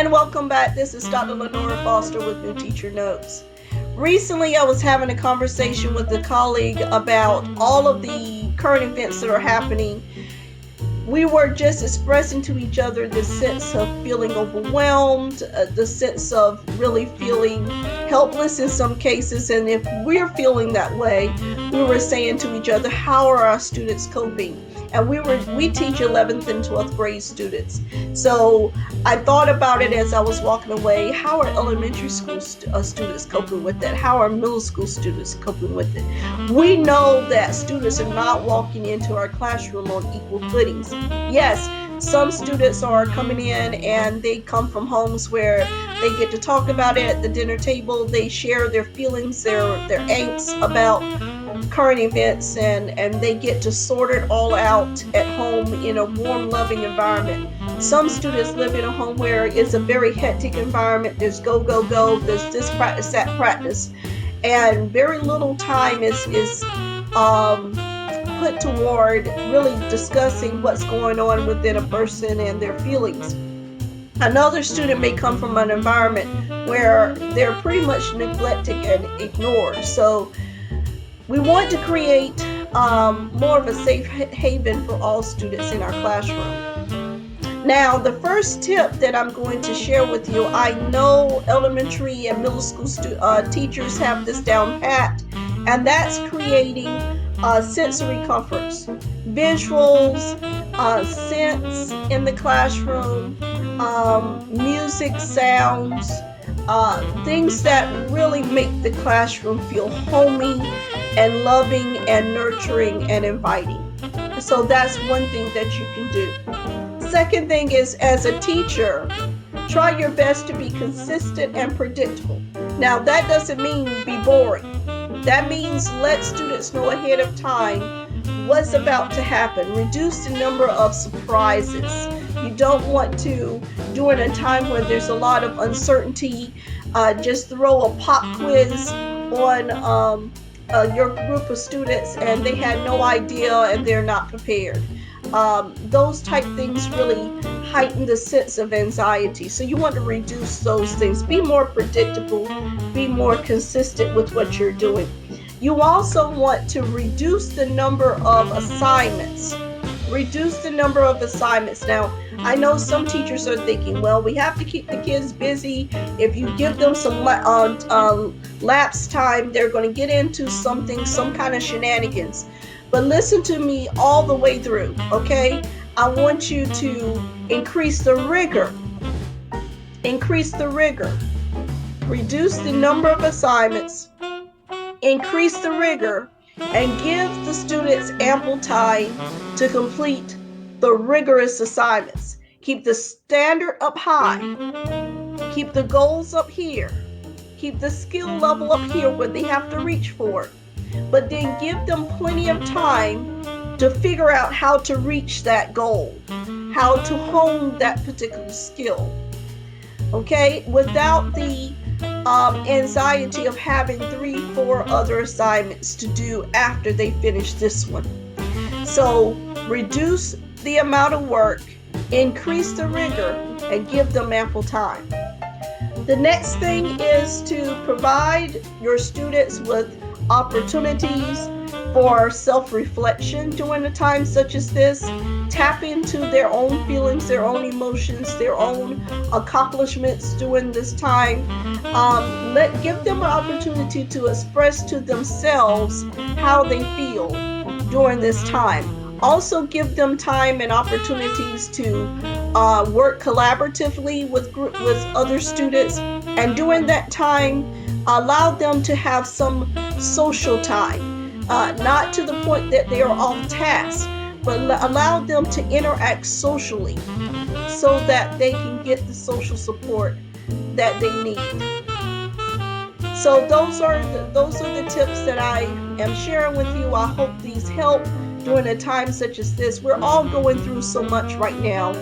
And welcome back. This is Dr. Lenora Foster with New Teacher Notes. Recently, I was having a conversation with a colleague about all of the current events that are happening. We were just expressing to each other the sense of feeling overwhelmed, the sense of really feeling helpless in some cases. And if we're feeling that way, we were saying to each other, how are our students coping? And we teach 11th and 12th grade students. So I thought about it as I was walking away. How are elementary school students coping with it? How are middle school students coping with it? We know that students are not walking into our classroom on equal footings. Yes, some students are coming in and they come from homes where they get to talk about it at the dinner table. They share their feelings, their angst about current events, and they get to sort it all out at home in a warm, loving environment. Some students live in a home where it's a very hectic environment. There's go, there's this practice, that practice, and very little time is put toward really discussing what's going on within a person and their feelings. Another student may come from an environment where they're pretty much neglected and ignored. So we want to create more of a safe haven for all students in our classroom. Now, the first tip that I'm going to share with you, I know elementary and middle school teachers have this down pat, and that's creating sensory comforts, visuals, scents in the classroom, music, sounds, things that really make the classroom feel homey and loving and nurturing and inviting. So that's one thing that you can do. Second thing is, as a teacher, try your best to be consistent and predictable. Now, that doesn't mean be boring. That means let students know ahead of time what's about to happen. Reduce the number of surprises. You don't want to, during a time where there's a lot of uncertainty, just throw a pop quiz on your group of students and they had no idea and they're not prepared. Those type things really heighten the sense of anxiety. So you want to reduce those things. Be more predictable, be more consistent with what you're doing. You also want to reduce the number of assignments. Reduce the number of assignments. Now, I know some teachers are thinking, well, we have to keep the kids busy. If you give them some lapse time, they're going to get into something, some kind of shenanigans. But listen to me all the way through, okay? I want you to increase the rigor. Increase the rigor. Reduce the number of assignments. Increase the rigor. And give the students ample time to complete the rigorous assignments. Keep the standard up high. Keep the goals up here. Keep the skill level up here where they have to reach for. But then give them plenty of time to figure out how to reach that goal, how to hone that particular skill. Okay, without the anxiety of having 3-4 other assignments to do after they finish this one. So reduce the amount of work, increase the rigor, and give them ample time. The next thing is to provide your students with opportunities for self-reflection during a time such as this. Tap into their own feelings, their own emotions, their own accomplishments during this time. Give them an opportunity to express to themselves how they feel during this time. Also give them time and opportunities to work collaboratively with other students. And during that time, allow them to have some social time, not to the point that they are off task, but allow them to interact socially so that they can get the social support that they need. So those are the tips that I am sharing with you. I hope these help during a time such as this. We're all going through so much right now.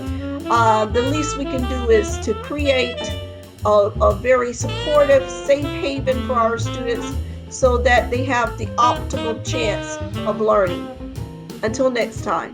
The least we can do is to create a very supportive, safe haven for our students so that they have the optimal chance of learning. Until next time.